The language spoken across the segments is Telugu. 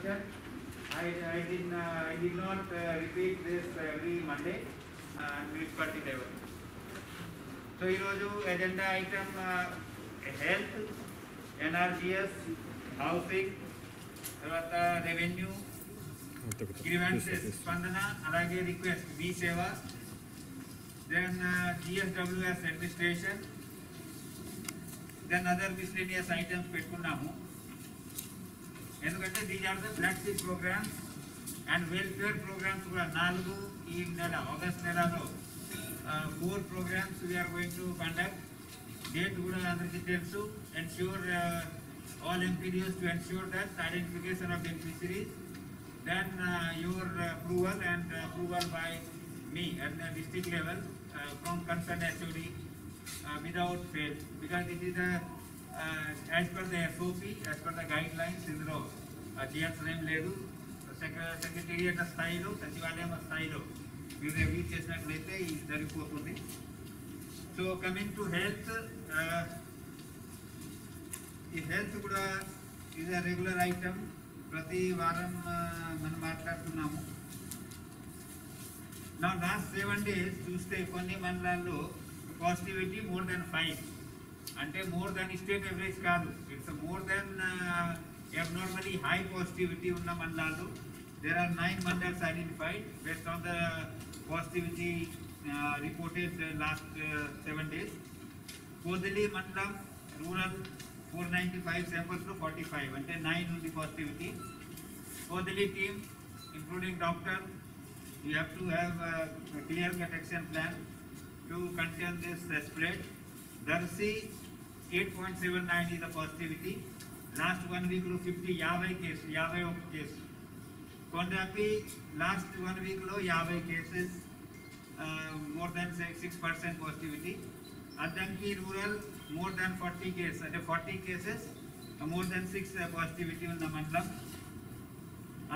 mentioned, I did not repeat this every Monday and week 47. So agenda item health, NRGS, housing, revenue, grievances, spandana, alage request, B seva, then GSWS administration, then other miscellaneous items pettukunnamu. ఎందుకంటే these are the flagship programs and welfare programs కూడా 4 ఈ నెల ఆగస్ట్ నెలలో 4 programs we are going to conduct. Date కూడా అందరికీ తెలుసు. Ensure all MPDOs to ensure that identification of beneficiaries, then your approval and approval by me at the district level from concerned HOD without fail, because it is a as per the SOP, as per the guidelines, ఇందులో చేయాల్సిన ఏం లేదు. సెక్రటేరియట్ స్థాయిలో, సచివాలయం స్థాయిలో మీరు రివ్యూ చేసినట్లయితే ఇది జరిగిపోతుంది. సో కమింగ్ టు హెల్త్, ఈ హెల్త్ కూడా ఇది రెగ్యులర్ ఐటమ్, ప్రతి వారం మనం మాట్లాడుతున్నాము. నా లాస్ట్ 7 days చూస్తే కొన్ని మండలాల్లో పాజిటివిటీ మోర్ దెన్ 5, అంటే మోర్ దెన్ స్టేట్ ఎవరేజ్ కాదు, it's more than abnormally high positivity ఉన్న మండలాలు. There are 9 mandals identified based on the positivity reported last 7 days. Kodali mandalam rural 495 samples to 45, అంటే 9 ఉంది positivity. Kodali team including doctor, you have to have a clear cut action plan to contain this spread. Darsi 8.79 is the positivity. Last 1 week lo 50 cases. Kondapi last 1 week lo 50 cases, more than 6% positivity. Adanki rural more than 40 cases, ante 40 cases, more than 6 positivity unna mandalam.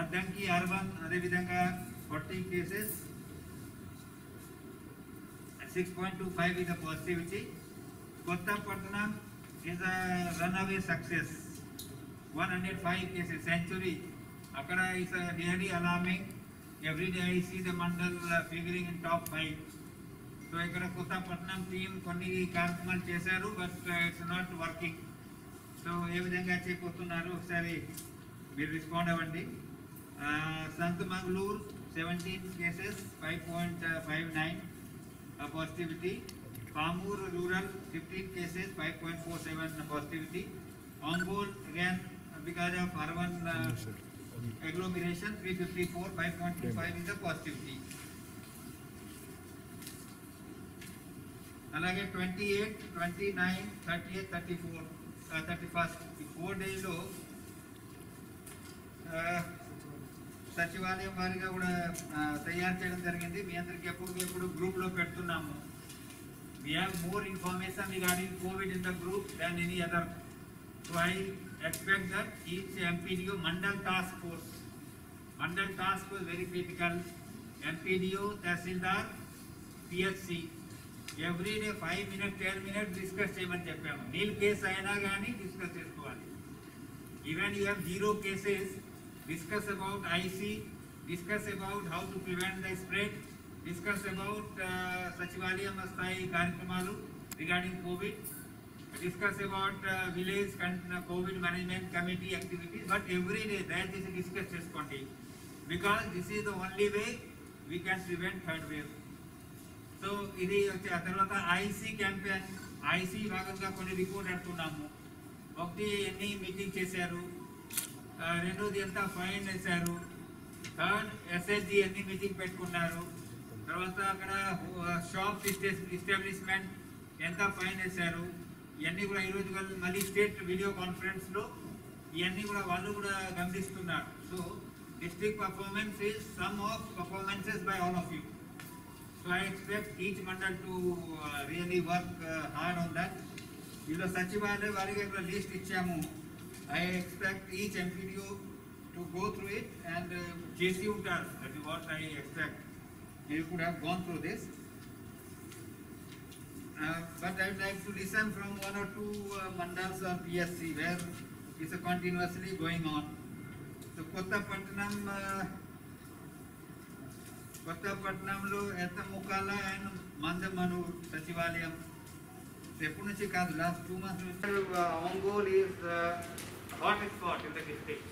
Adanki urban ade vidhanga 40 cases, 6.25 is the positivity. Kottapatnam is a runaway success, 105 cases, century. Akada is really alarming. Every day I see the mandal figuring in top 5. So ikkada Kottapatnam team konni కార్యక్రమాలు చేశారు, but it's not working. So ఏ విధంగా చేయబోతున్నారు ఒకసారి మీరు రెస్పాండ్ అవ్వండి. Sankamangaluru 17 cases, 5.59 positivity. Pamur rural 15 cases, 5.47 positivity. Ongole again because of urban agglomeration 354, 5.25 is the positivity. Alage 28, 29, 38, 34, 31st 4 days lo సచివాలయం వారిగా కూడా తయారు చేయడం జరిగింది. మీ అందరికీ ఎప్పుడు గ్రూప్లో పెడుతున్నాము. We have more information regarding COVID in the group than any other. So I expect that each MPDO, Mandal Task Force very critical. MPDO, Tahsildar, PHC, every day 5 minutes, 10 minutes discuss చేయమని చెప్పాము. నీల్ కేసు అయినా కానీ డిస్కస్ చేసుకోవాలి. Even you have 0 cases, discuss about IC, discuss about how to prevent the spread, discuss about Sachivalayam Sthai Karyakramalu regarding COVID, discuss about village COVID management committee activities, but every day that is discuss chesukondi, because this is the only way we can prevent third wave. So ఇది తర్వాత IC campaign, IC భాగంగా కొన్ని రిపోర్ట్ అంటున్నాము. ఒకటి ఎన్ని మీటింగ్ చేశారు, రెండోది ఎంత ఫైన్ వేశారు, థర్డ్ SSG ఎన్ని మీటింగ్ పెట్టుకున్నారు, తర్వాత అక్కడ షాప్ ఎస్టాబ్లిష్మెంట్ ఎంత ఫైన్ వేశారు, ఇవన్నీ కూడా ఈరోజు మళ్ళీ స్టేట్ వీడియో కాన్ఫరెన్స్లో ఇవన్నీ కూడా వాళ్ళు కూడా గమనిస్తున్నారు. So district performance is some of performances by all of you. So I expect each mandal to really work hard on that. వీళ్ళు సచివాలయ వారికి కూడా లిస్ట్ ఇచ్చాము. I expect each MPDO to go through it and చేసి ఉంటారు. That is what I expect. You could have gone through this, but I would like to listen from 1 or 2 mandals on PSC where it's continuously going on. So కొత్తపట్నంలో ఎత్తముకాల అండ్ మందమనూర్ సచివాలయం ఎప్పటి నుంచి కాదు, లాస్ట్ 2 months నుంచి Ongole is hot spot in the district.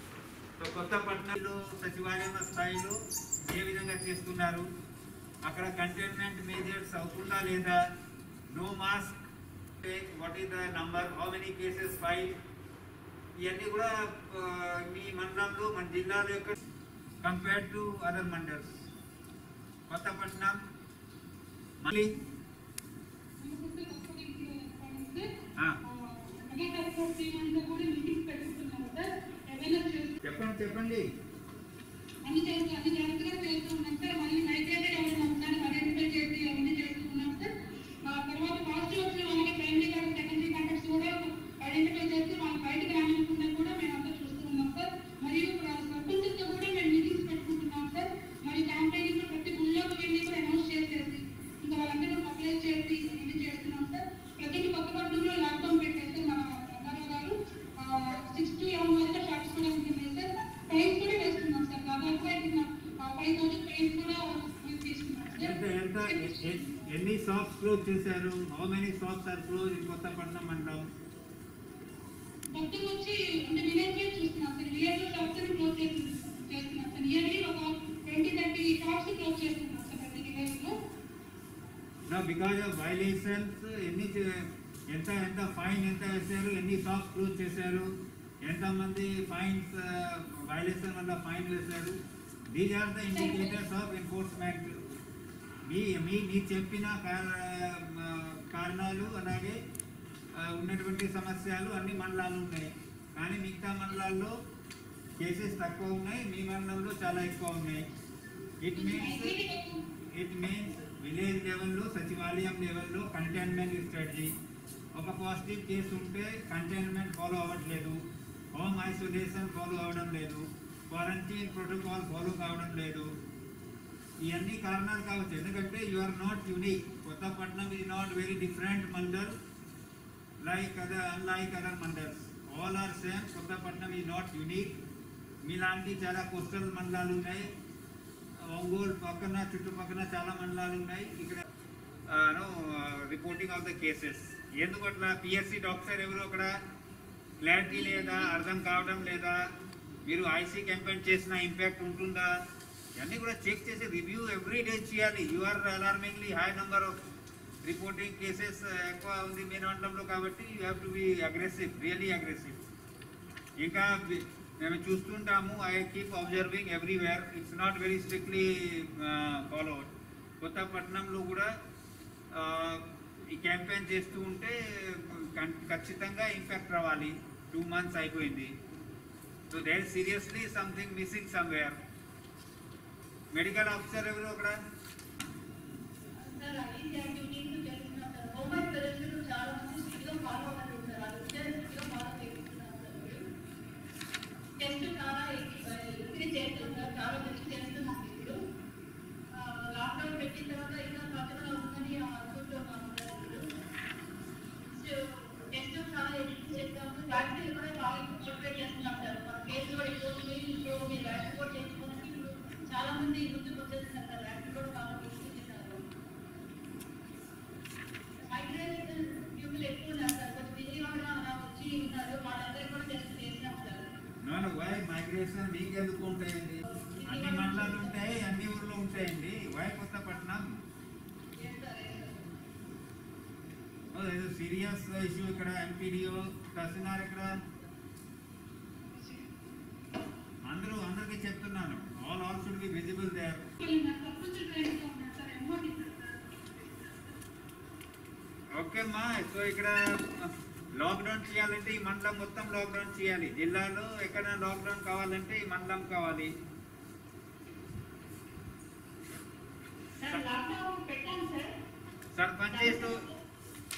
So కొత్తపట్నంలో సచివాలయం స్థాయిలో ఏ విధంగా చేస్తున్నారు, అక్కడ కంటైన్మెంట్ మెజర్స్ అవుతుందా లేదా, no mask, what is the number, how many cases file, ఇవన్నీ కూడా మీ మండలంలో మన జిల్లాలో యొక్క compare to other mandals. Kothapatnam మళ్ళీ చెప్పండి. ఎన్ని షాప్స్ క్లోజ్ చేశారు, how many shops are close in Kothapatnam మండలం? Now because of violations ఎంత ఫైన్ ఎంత వేశారు, ఎన్ని షాప్స్ క్లోజ్ చేశారు, ఎంతమంది ఫైన్స్ వైలేషన్ వల్ల ఫైన్ వేశారు, these are the indicators of enforcement. మీ చెప్పిన కారణాలు అలాగే ఉన్నటువంటి సమస్యలు అన్ని మండలాలు ఉన్నాయి, కానీ మిగతా మండలాల్లో కేసెస్ తక్కువ ఉన్నాయి, మీ మండలంలో చాలా ఎక్కువ ఉన్నాయి. ఇట్ మీన్స్ విలేజ్ లెవెల్లో సచివాలయం లెవెల్లో కంటైన్మెంట్ స్ట్రాటజీ. ఒక పాజిటివ్ కేసు ఉంటే కంటైన్మెంట్ ఫాలో అవ్వట్లేదు, హోమ్ ఐసోలేషన్ ఫాలో అవ్వడం లేదు, క్వారంటైన్ ప్రోటోకాల్ ఫాలో కావడం లేదు. ఇవన్నీ కారణాలు కావచ్చు, ఎందుకంటే you are not unique. Kothapatnam is not very different mandal unlike other mandals, all are same. Kothapatnam is not unique. మీలాంటి చాలా కోస్టల్ మండలాలు ఉన్నాయి, ఒంగోలు పక్కన చుట్టుపక్కల చాలా మండలాలు ఉన్నాయి. ఇక్కడ రిపోర్టింగ్ ఆఫ్ ద కేసెస్ ఎందుకు అట్లా? పిఎస్సి డాక్టర్ ఎవరు అక్కడ క్లారిటీ లేదా, అర్థం కావడం లేదా, మీరు ఐసీ క్యాంపెయిన్ చేసిన ఇంపాక్ట్ ఉంటుందా, ఇవన్నీ కూడా చెక్ చేసి రివ్యూ ఎవ్రీ డే చేయాలి. You're alarmingly high number of reporting cases ఎక్కువ ఉంది మీ మండలంలో, కాబట్టి you have to be aggressive, really aggressive. ఇంకా మేము చూస్తుంటాము, I keep observing everywhere, it's not very strictly followed. కొత్తపట్నంలో కూడా ఈ క్యాంపెయిన్ చేస్తూ ఉంటే ఖచ్చితంగా ఇంపాక్ట్ రావాలి. 2 months అయిపోయింది. So there seriously something missing somewhere. Medical officer ఎవరు అక్కడ? లాక్డౌన్ పెట్టిన తర్వాత ఇంకా కరోనా ఉందని అనుకుంటున్నాము. టెస్ట్ చాలా ఎక్కువ చేస్తాము, వ్యాక్సిన్ కూడా చాలా ఎక్కువ చేస్తున్నాం సార్. మన కేసు కూడా ఎక్కువ మీరు వ్యాక్సిన్ కూడా చేసుకోవడానికి ఇప్పుడు చాలా మంది ముందుకు వచ్చేస్తున్నారు సార్. వ్యాక్సిన్ కూడా బాగా తీసుకుంటున్నారు. మైగ్రేషన్ పీపుల్ ఎక్కువ ఉన్నారు సార్, కొంచెం విజయవాడ అలా వచ్చి ఉన్నారు, వాళ్ళందరూ కూడా టెస్ట్ చేసినాం సార్. మైగ్రేషన్ మీకు ఎందుకు ఉంటాయండి? అన్ని మండలాలు ఉంటాయి, అన్ని ఊర్లో ఉంటాయండి. వై కొత్తపట్నం? సీరియస్ ఇష్యూ ఇక్కడ. ఎంపీడీఓ తహసీల్దార్ ఇక్కడ, అందరికీ చెప్తున్నాను, all should be visible there. Okay అమ్మా. సో ఇక్కడ లాక్డౌన్ చేయాలంటే ఈ మండలం మొత్తం లాక్డౌన్ చేయాలి. జిల్లాలో ఎక్కడ లాక్డౌన్ కావాలంటే ఈ మండలం కావాలి.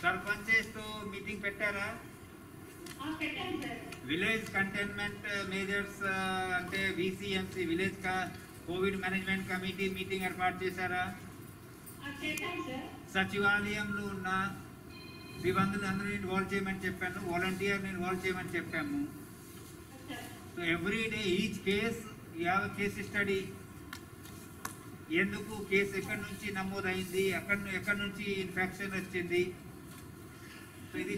సర్పంచెస్తో మీటింగ్ పెట్టారా? విలేజ్ కంటైన్మెంట్ మేజర్స్ అంటే VCMC village covid management committee meeting ఏర్పాటు చేశారా? సచివాలయంలో ఉన్న సిబ్బందులు అందరూ ఇన్వాల్వ్ చేయమని చెప్పాను, వాలంటీర్ని ఇన్వాల్వ్ చేయమని చెప్పాము. So every day each case you have case study. ఎందుకు కేసు ఎక్కడి నుంచి నమోదైంది, ఎక్కడి నుంచి ఇన్ఫెక్షన్ వచ్చింది. సో ఇది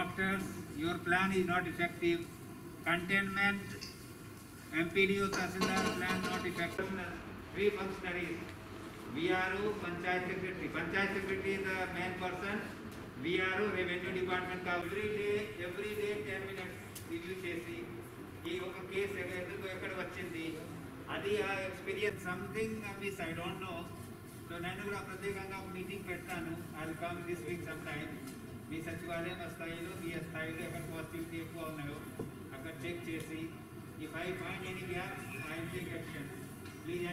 doctors, your plan is not effective. Containment, MPDO tahsildar plan not effective. 3 functionaries, VRO, Panchayat secretary. Panchayat secretary is the main person. VRO revenue department కా ఎవ్రీ డే 10 minutes రివ్యూ చేసి ఈ ఒక కేసు ఎందుకు ఎక్కడ వచ్చింది అది ఆ experience something miss I don't know. So నేను కూడా ప్రత్యేకంగా ఒక మీటింగ్ పెడతాను. I will come this week some time. మీ సచివాలయం స్థాయిలో మీ స్థాయిలో ఎక్కడ పాజిటివిటీ ఎక్కువ ఉన్నాయో అక్కడ చెక్ చేసి if I find any gap I will take action. Please